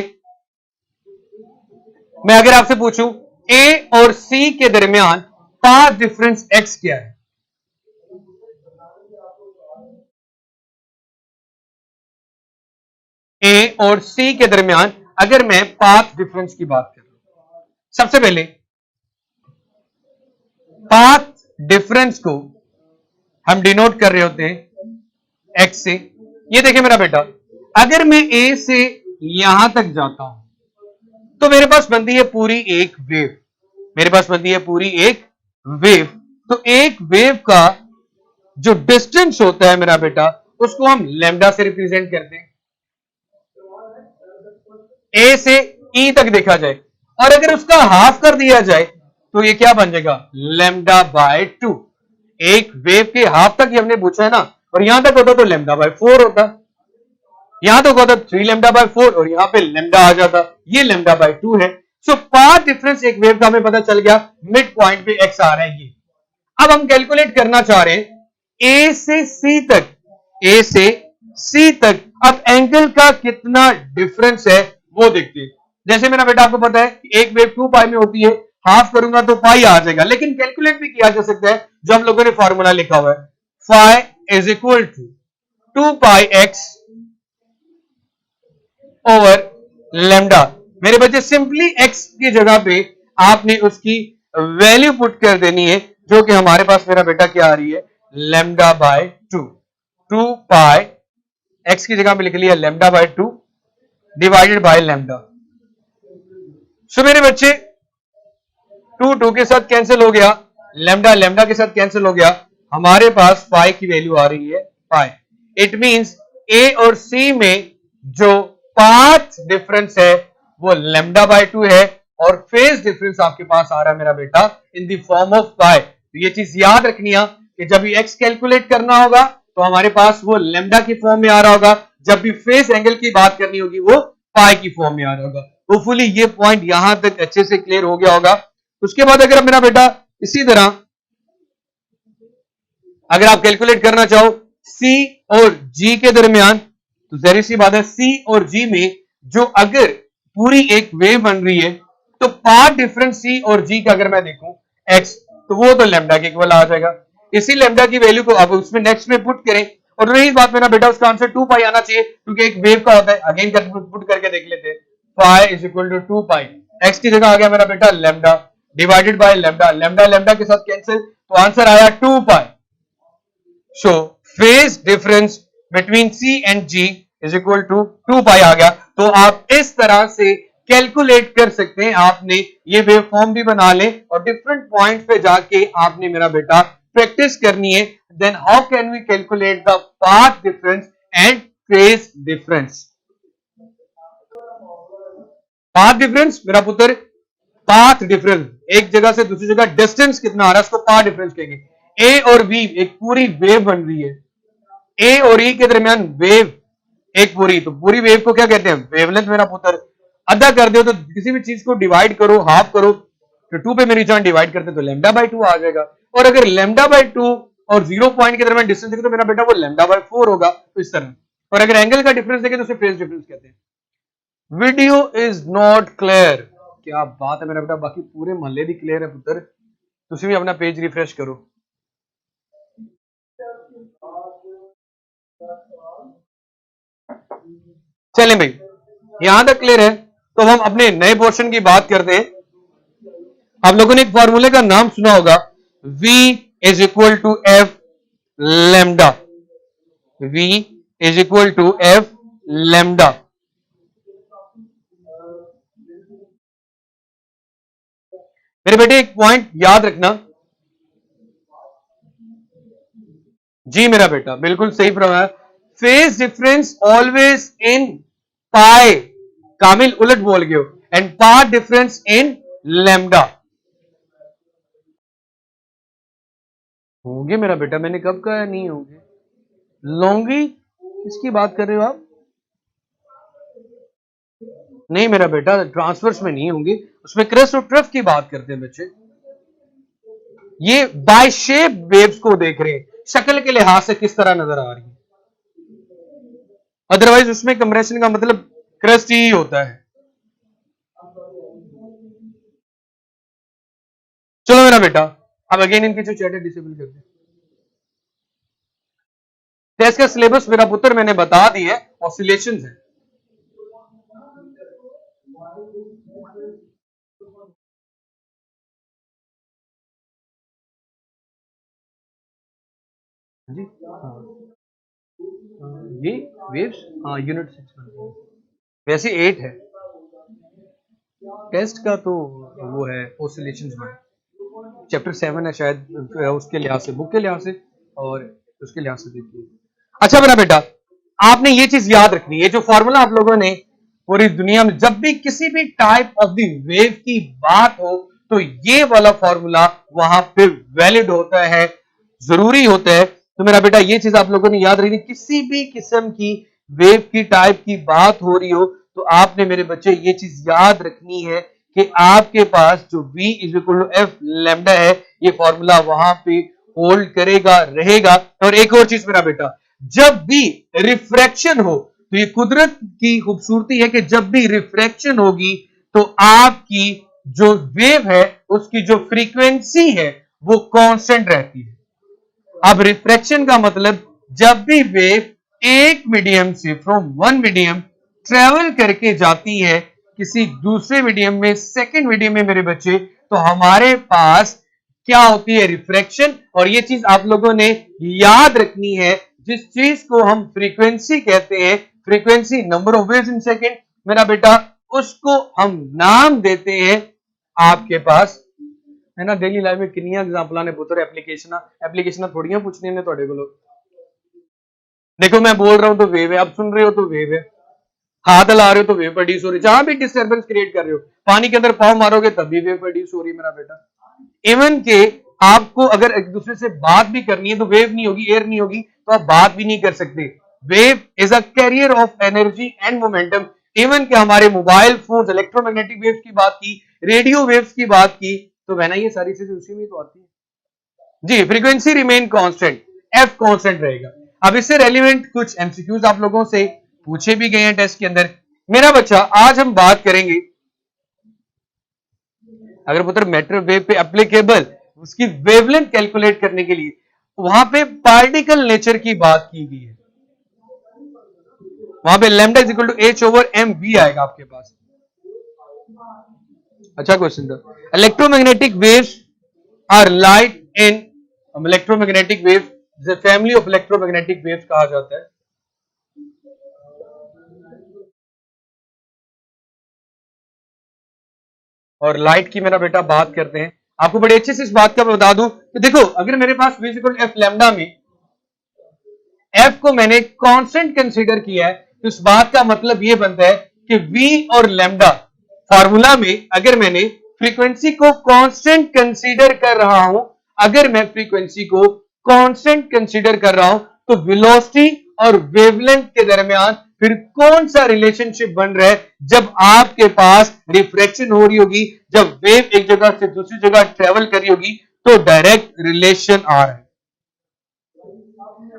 मैं अगर आपसे पूछूं ए और सी के दरमियान पाथ डिफरेंस एक्स क्या है, ए और सी के दरमियान अगर मैं पाथ डिफरेंस की बात करूं, सबसे पहले पाथ डिफरेंस को हम डिनोट कर रहे होते हैं एक्स से। ये देखिए मेरा बेटा, अगर मैं ए से यहां तक जाता हूं तो मेरे पास बनती है पूरी एक वेव, मेरे पास बनती है पूरी एक वेव। तो एक वेव का जो डिस्टेंस होता है मेरा बेटा, उसको हम लैम्डा से रिप्रेजेंट करते हैं। ए से ई तक देखा जाए और अगर उसका हाफ कर दिया जाए तो ये क्या बन जाएगा, लैम्डा बाय 2। एक वेव के हाफ तक ही हमने पूछा है ना, और यहां तक होता तो लैम्डा बाय 4 होता, यहां तक होता 3 लैम्डा बाय 4 और यहां पे लैम्डा आ जाता, ये लैम्डा बाय 2 है। सो पाथ डिफरेंस एक वेव का हमें पता चल गया, मिड पॉइंट पे एक्स आ रहा है ये। अब हम कैलकुलेट करना चाह रहे हैं ए से सी तक, ए से सी तक अब एंगल का कितना डिफरेंस है वो देखते हैं। जैसे मेरा बेटा आपको पता है कि एक वेव 2 पाई में होती है, हाफ करूंगा तो पाई आ जाएगा, लेकिन कैलकुलेट भी किया जा सकता है जो हम लोगों ने फॉर्मूला लिखा हुआ है, phi is equal to 2 pi x over lambda. मेरे बच्चे सिंपली एक्स की जगह पे आपने उसकी वैल्यू पुट कर देनी है, जो कि हमारे पास मेरा बेटा क्या आ रही है, लेमडा बाय 2 पाई एक्स की जगह पे लिख लिया lambda by 2 divided by lambda. So मेरे बच्चे 2 के साथ कैंसिल हो गया, लेमडा लेमडा के साथ कैंसिल हो गया, हमारे पास पाई की वैल्यू आ रही है पाई। इट मींस ए और सी में जो पाथ डिफरेंस है वो लेमडा बाय 2 है और फेज डिफरेंस आपके पास आ रहा है मेरा बेटा इन द फॉर्म ऑफ पाई। तो ये चीज याद रखनी है कि जब भी एक्स कैलकुलेट करना होगा तो हमारे पास वो लेमडा की फॉर्म में आ रहा होगा, जब भी फेज एंगल की बात करनी होगी वो पाई की फॉर्म में आ रहा होगा। होपफुली ये पॉइंट यहां तक अच्छे से क्लियर हो गया होगा। उसके बाद अगर मेरा बेटा इसी तरह अगर आप कैलकुलेट करना चाहो सी और जी के दरमियान, तो जहरी सी बात है सी और जी में जो अगर पूरी एक वेव बन रही है तो पाथ डिफरेंस सी और जी का अगर मैं देखूं एक्स, तो वो तो लेमडा के इक्वल आ जाएगा। इसी लेमडा की वैल्यू को अब उसमें नेक्स्ट में पुट करें और रही बात मेरा बेटा उसका आंसर 2 पाई आना चाहिए क्योंकि एक वेव का होता है। अगेन पुट करके देख लेते हैं, pi is equal to 2 pi, x की जगह आ गया मेरा बेटा lambda divided by lambda, lambda lambda के साथ कैंसिल, तो आंसर आया 2 pi. So phase difference between C and G is equal to 2 pi आ गया। तो आप इस तरह से कैलकुलेट कर सकते हैं, आपने ये वेव फॉर्म भी बना ले और डिफरेंट पॉइंट पे जाके आपने मेरा बेटा प्रैक्टिस करनी है। Then how can we calculate the path difference and phase difference. Path difference मेरा पुत्र, पाथ डिफरेंस एक जगह से दूसरी जगह डिस्टेंस कितना आ रहा है उसको पाथ डिफरेंस कहेंगे। ए और बी एक पूरी वेव बन रही है, ए और ई के दरमियान वेव एक पूरी, तो पूरी वेव को क्या कहते हैं, वेवलेंथ मेरा पुत्र। आधा कर दो तो किसी भी चीज को डिवाइड करो, हाफ करो तो 2 पे मेरी जान डिवाइड करते तो लेमडा बाय 2 आ जाएगा। और अगर लेमडा बाय 2 और 0 पॉइंट के दरमियान डिस्टेंस देखे तो मेरा बेटा वो लेमडा बाय 4 होगा, तो इस तरह। और अगर एंगल का डिफरेंस देखे तो उसे फेज डिफरेंस कहते हैं। वीडियो इज नॉट क्लियर, क्या बात है मेरा बेटा, बाकी पूरे मोहल्ले दी क्लियर है पुत्र। तुम भी अपना पेज रिफ्रेश करो। चलें भाई, यहां तक क्लियर है तो हम अपने नए पोर्शन की बात करते हैं। आप लोगों ने एक फॉर्मूले का नाम सुना होगा, V is equal to f lambda, V is equal to f lambda. मेरे बेटे एक पॉइंट याद रखना जी, मेरा बेटा बिल्कुल सही फरमाया, फेज डिफरेंस ऑलवेज इन पाई, कामिल उलट बोल गए हो, and path difference in lambda. होंगे मेरा बेटा, मैंने कब कहा नहीं होंगे, लोंगी किसकी बात कर रहे हो आप, नहीं मेरा बेटा ट्रांसवर्स में नहीं होंगे, उसमें क्रस्ट और ट्रफ की बात करते हैं बच्चे। ये बाय शेप वेव्स को देख रहे हैं, शक्ल के लिहाज से किस तरह नजर आ रही है, अदरवाइज उसमें कंप्रेशन का मतलब क्रस्ट ही होता है। चलो मेरा बेटा, अब अगेन इनकी जो चैट है डिसेबल कर दे। टेस्ट का सिलेबस मेरा पुत्र मैंने बता दी है, ऑसिलेशंस है। जी हाँ, ये वेव्स हाँ यूनिट 6 वैसे 8 है, टेस्ट का तो वो है ऑसिलेशंस में, चैप्टर 7 है शायद, उसके लिहाज से, बुक के लिहाज से और उसके लिहाज से देखिए। अच्छा मेरा बेटा, आपने ये चीज याद रखनी है, जो फॉर्मूला आप लोगों ने पूरी दुनिया में जब भी किसी भी टाइप ऑफ द वेव की बात हो तो ये वाला फॉर्मूला वहां पे वैलिड होता है, जरूरी होता है। तो मेरा बेटा ये चीज आप लोगों ने याद रखनी, किसी भी किस्म की वेव की टाइप की बात हो रही हो तो आपने मेरे बच्चे ये चीज याद रखनी है कि आपके पास जो V is equal to f lambda है, ये फॉर्मूला वहां पे होल्ड करेगा, रहेगा। और एक और चीज मेरा बेटा, जब भी रिफ्रैक्शन हो, तो ये कुदरत की खूबसूरती है कि जब भी रिफ्रैक्शन होगी तो आपकी जो वेव है उसकी जो फ्रीक्वेंसी है वो कांस्टेंट रहती है। अब रिफ्रैक्शन का मतलब जब भी वेव एक मीडियम से फ्रॉम वन मीडियम ट्रेवल करके जाती है किसी दूसरे मीडियम में, सेकंड मीडियम में मेरे बच्चे, तो हमारे पास क्या होती है, रिफ्रैक्शन। और ये चीज आप लोगों ने याद रखनी है, जिस चीज को हम फ्रीक्वेंसी कहते हैं, frequency number of waves in second मेरा बेटा, उसको हम नाम देते हैं आपके पास है ना। डेली लाइफ में कितनी एग्जांपल ने पुत्र एप्लीकेशन थोड़ियां पूछनी ने थोड़े को। देखो मैं बोल रहा हूं तो वेव है, आप सुन रहे हो तो वेव है, हाथ ला रहे हो तो वेव प्रोड्यूस हो रही है, जहां भी डिस्टर्बेंस क्रिएट कर रहे हो, पानी के अंदर पाँव मारोगे तब भी वेव प्रोड्यूस हो रही है मेरा बेटा। इवन के आपको अगर एक दूसरे से बात भी करनी है तो वेव नहीं होगी, एयर नहीं होगी, तो आप बात भी नहीं कर सकते। Wave is a carrier of energy and momentum. Even के हमारे मोबाइल फोन इलेक्ट्रोमैग्नेटिक वेव्स की बात की, रेडियो वेव्स की बात की, तो वह ना ये सारी चीजें उसी में तो आती है जी। Frequency remain constant, f constant रहेगा। अब इससे रेलिवेंट कुछ एमसीक्यूज आप लोगों से पूछे भी गए हैं टेस्ट के अंदर। मेरा बच्चा आज हम बात करेंगे, अगर पुत्र मैटर वेव पे एप्लीकेबल उसकी वेवलेंथ कैलकुलेट करने के लिए वहां पे पार्टिकल नेचर की बात की गई है, वहां पे lambda is equal to h over m v आएगा आपके पास। अच्छा क्वेश्चन था, electromagnetic waves are light in electromagnetic wave, family of electromagnetic waves कहा जाता है। और लाइट की मेरा बेटा बात करते हैं, आपको बड़े अच्छे से इस बात का बता दूं कि देखो अगर मेरे पास v इक्वल एफ लैम्डा में एफ को मैंने कांस्टेंट कंसीडर किया है, तो इस बात का मतलब यह बनता है कि v और लैम्डा फार्मूला में अगर मैंने फ्रीक्वेंसी को कांस्टेंट कंसीडर कर रहा हूं, अगर मैं फ्रीक्वेंसी को कांस्टेंट कंसीडर कर रहा हूं, तो वेलोसिटी और वेवलेंथ के दरमियान फिर कौन सा रिलेशनशिप बन रहा है, जब आपके पास रिफ्रैक्शन हो रही होगी, जब वेव एक जगह से दूसरी जगह ट्रेवल कर रही होगी, तो डायरेक्ट रिलेशन आ रहा है।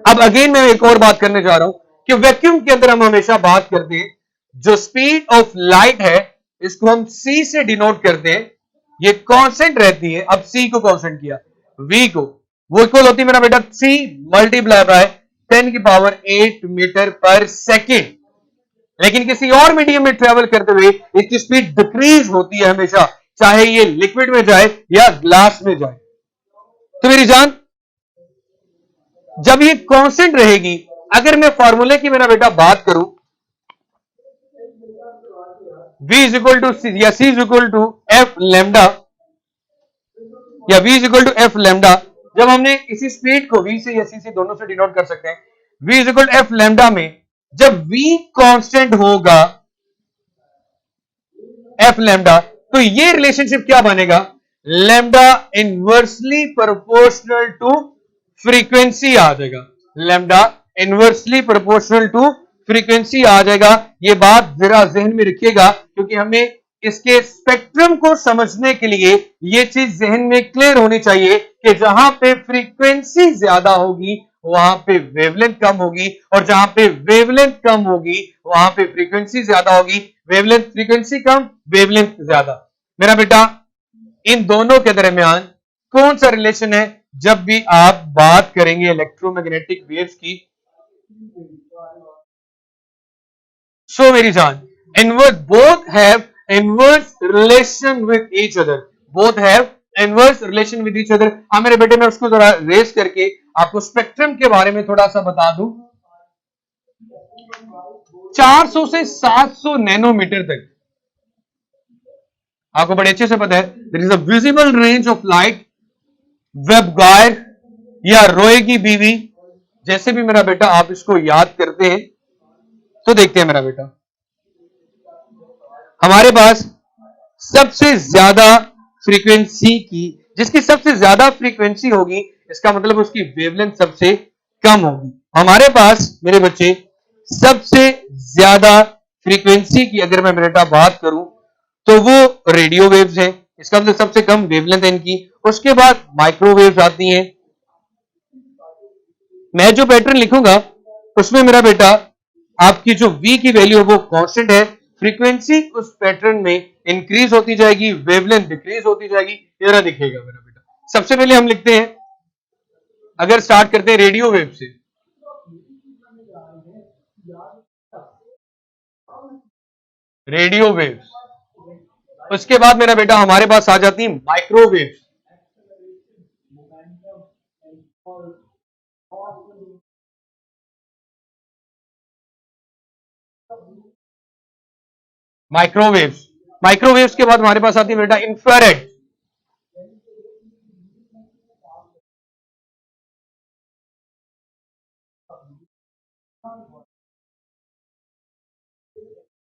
अब अगेन मैं एक और बात करने जा रहा हूं कि वैक्यूम के अंदर हम हमेशा बात करते हैं, जो स्पीड ऑफ लाइट है इसको हम c से डिनोट करते हैं, ये कांस्टेंट रहती है। अब c को कांस्टेंट किया, v को, वो इक्वल होती है मेरा बेटा c मल्टीप्लाई बाय 10 की पावर 8 मीटर पर सेकेंड। लेकिन किसी और मीडियम में ट्रेवल करते हुए इसकी स्पीड डिक्रीज होती है हमेशा, चाहे ये लिक्विड में जाए या ग्लास में जाए। तो मेरी जान जब ये कांस्टेंट रहेगी, अगर मैं फॉर्मूले की मेरा बेटा बात करूं, v is equal to c या c is equal to f lambda या v is equal to f lambda, जब हमने इसी स्पीड को v से या c से दोनों से डिनोट कर सकते हैं, v is equal to f lambda में जब v कांस्टेंट होगा एफ लैम्डा, तो ये रिलेशनशिप क्या बनेगा, lambda inversely proportional to frequency आ जाएगा, lambda inversely proportional to frequency आ जाएगा। ये बात जरा जहन में रखिएगा, क्योंकि हमें इसके स्पेक्ट्रम को समझने के लिए ये चीज जहन में क्लियर होनी चाहिए कि जहां पे फ्रीक्वेंसी ज्यादा होगी वहां पे वेवलेंथ कम होगी, और जहां पे वेवलेंथ कम होगी वहां पे फ्रीक्वेंसी ज्यादा होगी। वेवलेंथ फ्रीक्वेंसी कम, वेवलेंथ ज्यादा। मेरा बेटा इन दोनों के दरमियान कौन सा रिलेशन है, जब भी आप बात करेंगे इलेक्ट्रोमैग्नेटिक वेव्स की। सो मेरी जान, inverse both have inverse relation with each other, both have inverse relation with each other. हाँ मेरे बेटे, मैं उसको जरा रेस करके आपको स्पेक्ट्रम के बारे में थोड़ा सा बता दूं। 400 से 700 नैनोमीटर तक आपको बड़े अच्छे से पता है, there is a visible range of light, VIBGYOR या रोए की बीवी, जैसे भी मेरा बेटा आप इसको याद करते हैं। तो देखते हैं मेरा बेटा, हमारे पास सबसे ज्यादा फ्रीक्वेंसी की, जिसकी सबसे ज्यादा फ्रीक्वेंसी होगी, इसका मतलब उसकी वेवलेंथ सबसे कम होगी। हमारे पास मेरे बच्चे सबसे ज्यादा फ्रीक्वेंसी की अगर मैं बेटा बात करूं, तो वो रेडियो वेव्स हैं, इसका मतलब सबसे कम वेवलेंथ है इनकी। उसके बाद माइक्रोवेव्स आती हैं। मैं जो पैटर्न लिखूंगा उसमें मेरा बेटा आपकी जो v की वैल्यू है वो कांस्टेंट है, फ्रीक्वेंसी उस पैटर्न में इंक्रीज होती जाएगी, वेवलेंथ डिक्रीज होती जाएगी, ये रहा दिखेगा मेरा बेटा। सबसे पहले हम लिखते हैं, अगर स्टार्ट करते हैं रेडियो वेव से, रेडियो वेव्स, उसके बाद मेरा बेटा हमारे पास आ जाती है माइक्रोवेव्स। माइक्रोवेव्स, माइक्रोवेव्स के बाद हमारे पास आती है बेटा इंफ्रारेड।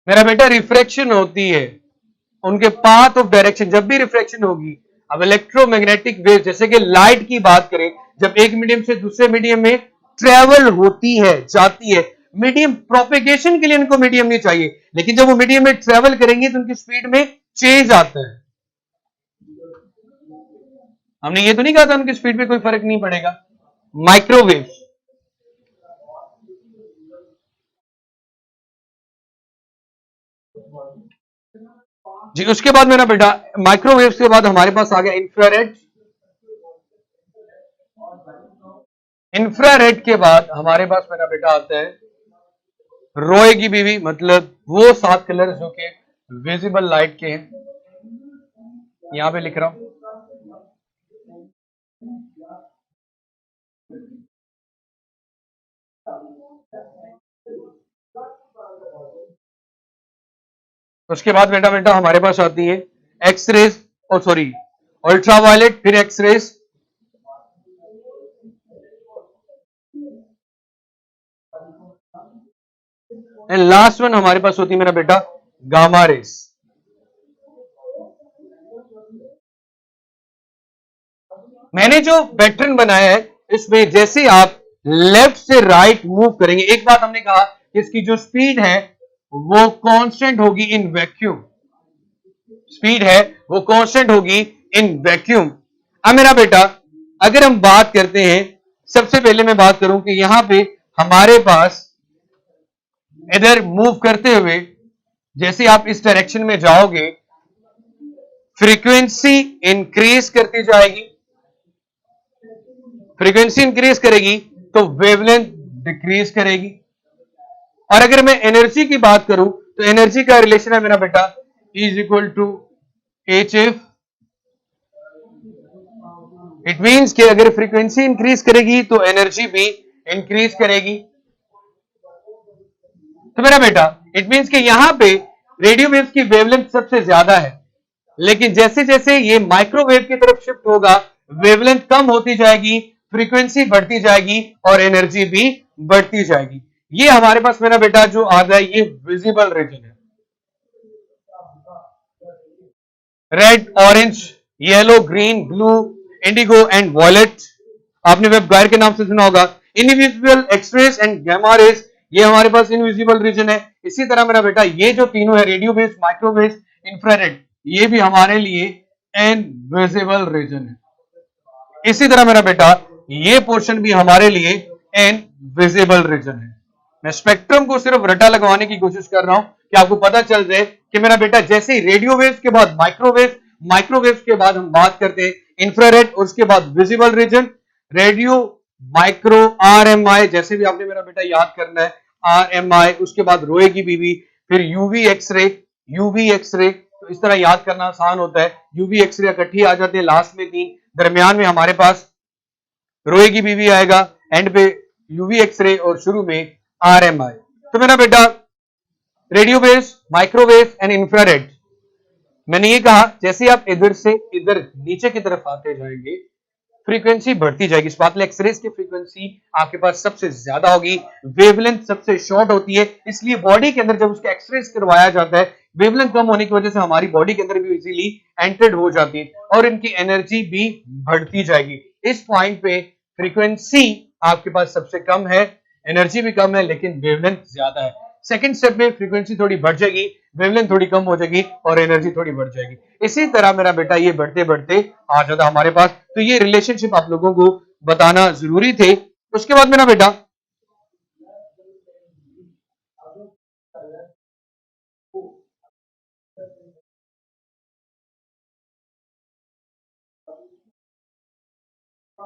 मेरा बेटा रिफ्रैक्शन होती है, उनके पाथ ऑफ डायरेक्शन, जब भी रिफ्रैक्शन होगी, अब इलेक्ट्रोमैग्नेटिक वेव जैसे कि लाइट की बात करें, जब एक मीडियम से दूसरे मीडियम में ट्रेवल होती है, जाती है, मीडियम प्रोपेगेशन के लिए इनको मीडियम नहीं चाहिए, लेकिन जब वो मीडियम में ट्रेवल करेंगे तो उनकी स्पीड में चेंज आता है। हमने ये तो नहीं कहा था उनकी स्पीड में कोई फर्क नहीं पड़ेगा। माइक्रोवेव जी, उसके बाद मेरा बेटा माइक्रोवेव के बाद हमारे पास आ गया इंफ्रारेड। इंफ्रारेड के बाद हमारे पास मेरा बेटा आता है रोए की बीवी, मतलब वो 7 कलर जो कि विजिबल लाइट के हैं, यहां पे लिख रहा हूं। उसके बाद बेटा बेटा हमारे पास आती है एक्स रेज, और सॉरी अल्ट्रावायलेट, फिर x rays, and last one हमारे पास होती है मेरा बेटा गामा रेज। मैंने जो पैटर्न बनाया है इसमें जैसे आप लेफ्ट से राइट मूव करेंगे, एक बात हमने कहा इसकी जो स्पीड है वो कांस्टेंट होगी इन वैक्यूम, स्पीड है वो कांस्टेंट होगी इन वैक्यूम। अब मेरा बेटा अगर हम बात करते हैं, सबसे पहले मैं बात करूं कि यहां पे हमारे पास इधर मूव करते हुए जैसे आप इस डायरेक्शन में जाओगे, फ्रीक्वेंसी इंक्रीज करती जाएगी, फ्रीक्वेंसी इंक्रीज करेगी तो वेवलेंथ डिक्रीज करेगी। और अगर मैं एनर्जी की बात करूं तो एनर्जी का रिलेशन है मेरा बेटा is equal to h f. It means कि अगर फ्रीक्वेंसी इंक्रीज करेगी तो एनर्जी भी इंक्रीज करेगी। तो मेरा बेटा इट मींस कि यहां पे रेडियो वेव्स की वेवलेंथ सबसे ज्यादा है, लेकिन जैसे जैसे ये माइक्रोवेव की तरफ शिफ्ट होगा वेवलेंथ कम होती जाएगी, फ्रीक्वेंसी बढ़ती जाएगी और एनर्जी भी बढ़ती जाएगी। ये हमारे पास मेरा बेटा जो आ गया ये विजिबल रीजन है, red, orange, yellow, green, blue, indigo and violet. आपने वेब गाइड के नाम से सुना होगा। Invisible, x rays and gamma rays, ये हमारे पास इनविजिबल रीजन है। इसी तरह मेरा बेटा ये जो तीनों है रेडियो वेव्स, माइक्रोवेव्स, इंफ्रारेड, ये भी हमारे लिए इनविजिबल रीजन है। इसी तरह मेरा बेटा ये पोर्शन भी हमारे लिए इनविजिबल रीजन है। मैं स्पेक्ट्रम को सिर्फ रटा लगवाने की कोशिश कर रहा हूं कि आपको पता चल जाए कि मेरा बेटा जैसे ही रेडियो वेव्स के बाद माइक्रोवेव, माइक्रोवेव्स के बाद हम बात करते हैं इंफ्रारेड, उसके बाद visible region, radio, micro, RMI, जैसे भी आपने मेरा बेटा याद करना है आरएमआई, उसके बाद रोए की बीवी, फिर यूवी एक्सरे, यूवी एक्सरे, तो इस तरह याद करना आसान होता है। यूवी एक्सरे इकट्ठी आ जाते हैं लास्ट में 3, दरमियान में हमारे पास रोए की बीवी आएगा, एंड पे यूवी एक्सरे और शुरू में आरएमआई। तो मेरा बेटा radio waves, microwave and infrared, मैंने ये कहा जैसे आप इधर से इधर नीचे की तरफ आते जाएंगे फ्रीक्वेंसी बढ़ती जाएगी। स्पार्कल एक्सरेज की फ्रीक्वेंसी आपके पास सबसे ज्यादा होगी, वेवलेंथ सबसे शॉर्ट होती है, इसलिए बॉडी के अंदर जब उसका एक्सरेज करवाया जाता है वेवलेंथ कम होने की वजह से हमारी बॉडी के अंदर भी इजीली एंटर्ड हो जाती है और इनकी एनर्जी भी बढ़ती जाएगी। इस पॉइंट पे फ्रीक्वेंसी आपके पास सबसे कम है, एनर्जी भी कम है, लेकिन वेवलेंथ ज्यादा है। सेकंड स्टेप में फ्रीक्वेंसी थोड़ी बढ़ जाएगी, वेवलेंथ थोड़ी कम हो जाएगी और एनर्जी थोड़ी बढ़ जाएगी। इसी तरह मेरा बेटा ये बढ़ते बढ़ते आ जाता हमारे पास। तो ये रिलेशनशिप आप लोगों को बताना जरूरी थे। उसके बाद मेरा बेटा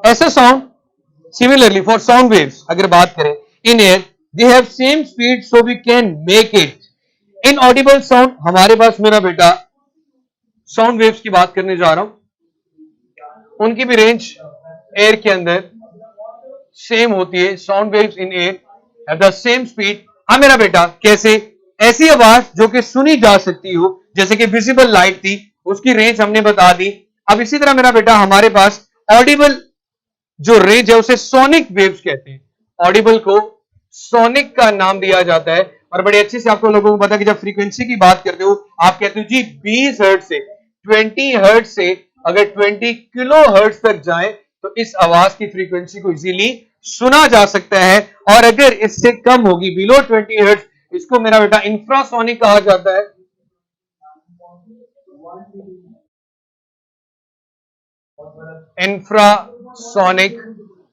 ऐसा sound similarly for sound waves अगर बात करें in air they have same speed so we can make it in audible sound. हमारे पास मेरा बेटा साउंड वेव्स की बात करने जा रहा हूं, उनकी भी रेंज एयर के अंदर सेम होती है। Sound waves in air have the same speed. हाँ मेरा बेटा कैसे? ऐसी आवाज जो कि सुनी जा सकती हो, जैसे कि विजिबल लाइट थी, उसकी रेंज हमने बता दी। अब इसी तरह मेरा बेटा हमारे पास ऑडिबल जो रेंज है उसे सोनिक वेव्स कहते हैं। ऑडिबल को सोनिक का नाम दिया जाता है। और बड़े अच्छे से आपको लोगों को पता है कि जब फ्रीक्वेंसी की बात करते हो आप कहते हो जी 20 हर्ट्ज से 20 हर्ट्ज से अगर 20 किलो हर्ट्ज तक जाए तो इस आवाज की फ्रीक्वेंसी को इजीली सुना जा सकता है। और अगर इससे कम होगी बिलो 20 हर्ट्ज, इसको मेरा बेटा इंफ्रासोनिक कहा जाता है। इंफ्रासोनिक।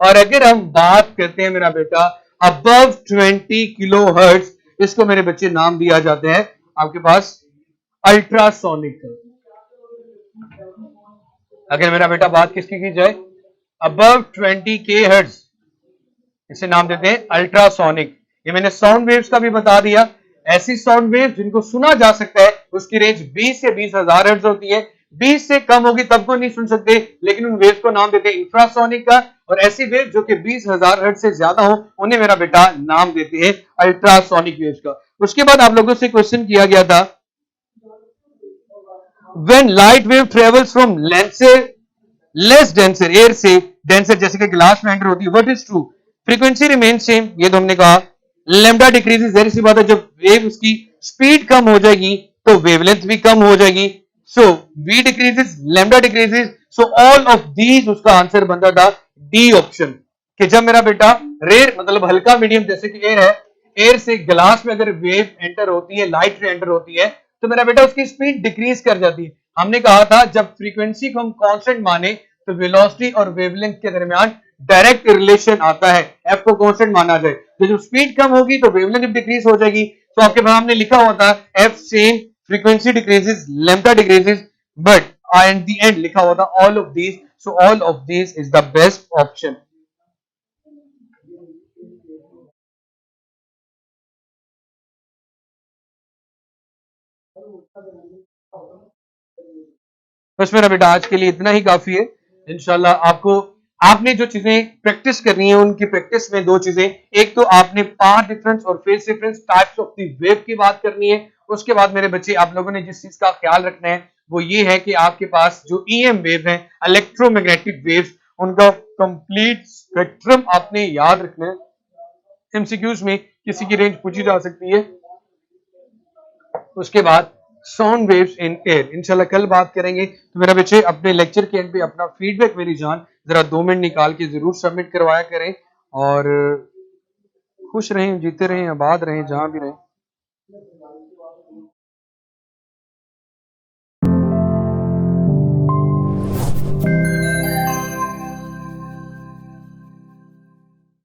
और अगर हम बात करते हैं मेरा बेटा अबव 20 किलो हर्ट्ज, इसको मेरे बच्चे नाम दिया जाते हैं आपके पास अल्ट्रासोनिक। अगर मेरा बेटा बात किसकी की जाए अबव 20 के हर्ट्ज, इसे नाम देते हैं अल्ट्रासोनिक। ये मैंने साउंड वेव्स का भी बता दिया। ऐसी साउंड वेव्स जिनको सुना जा सकता है उसकी रेंज 20 से 20,000 हर्ट्ज होती है। 20 से कम होगी तब को नहीं सुन सकते, लेकिन उन वेव्स को नाम देते हैं इंफ्रासोनिक का। और ऐसी वेव जो कि 20,000 हर्ट्ज से ज्यादा हो उन्हें मेरा बेटा नाम देते हैं अल्ट्रासोनिक वेव्स का। उसके बाद आप लोगों से क्वेश्चन किया गया था when light wave travels from less denser air से डेंसर, जैसे कि ग्लास में एंटर होती है, what is true? Frequency remain same, ये तो हमने कहा। लैम्डा डिक्रीजेस, जाहिर सी बात है जब वेव उसकी स्पीड कम हो जाएगी तो वेवलेंथ भी कम हो जाएगी। So we decreases, lambda decreases, so all of these उसका आंसर बनता था डी ऑप्शन। कि जब मेरा बेटा रेयर मतलब हल्का मीडियम जैसे कि एयर है, एयर से ग्लास में अगर वेव एंटर होती है, लाइट रे एंटर होती है, तो मेरा बेटा उसकी स्पीड डिक्रीज कर जाती है। हमने कहा था जब फ्रीक्वेंसी को हम कांस्टेंट माने तो वेलोसिटी और वेवलेंथ के दरमियान डायरेक्ट रिलेशन आता है, एफ को कांस्टेंट माना जाए तो जब स्पीड कम होगी तो वेवलेंथ डिक्रीज हो जाएगी। तो आपके पास हमने लिखा हुआ था F same, frequency decreases, lambda decreases, but at the end लिखा हुआ था all of these, so all of these is the best option. बस मेरा बेटा आज के लिए इतना ही काफी है। इंशाल्लाह आपको आपने जो चीजें प्रैक्टिस करनी है उनकी प्रैक्टिस में दो चीजें, एक तो आपने पाथ डिफरेंस और phase difference types of the wave की बात करनी है। उसके बाद मेरे बच्चे आप लोगों ने जिस चीज का ख्याल रखना है वो ये है कि आपके पास जो ईएम वेव है, इलेक्ट्रोमैग्नेटिक वेव्स, उनका कंप्लीट स्पेक्ट्रम आपने याद रखना है। एमसीक्यूज में किसी की रेंज पूछी जा सकती है। उसके बाद साउंड वेव्स इन एयर इंशाल्लाह कल बात करेंगे। तो मेरा बच्चे अपने लेक्चर के एंड पे अपना फीडबैक मेरी जान जरा 2 मिनट निकाल के जरूर सबमिट करवाया करें। और खुश रहें, जीते रहें, आबाद रहें, जहां भी रहें।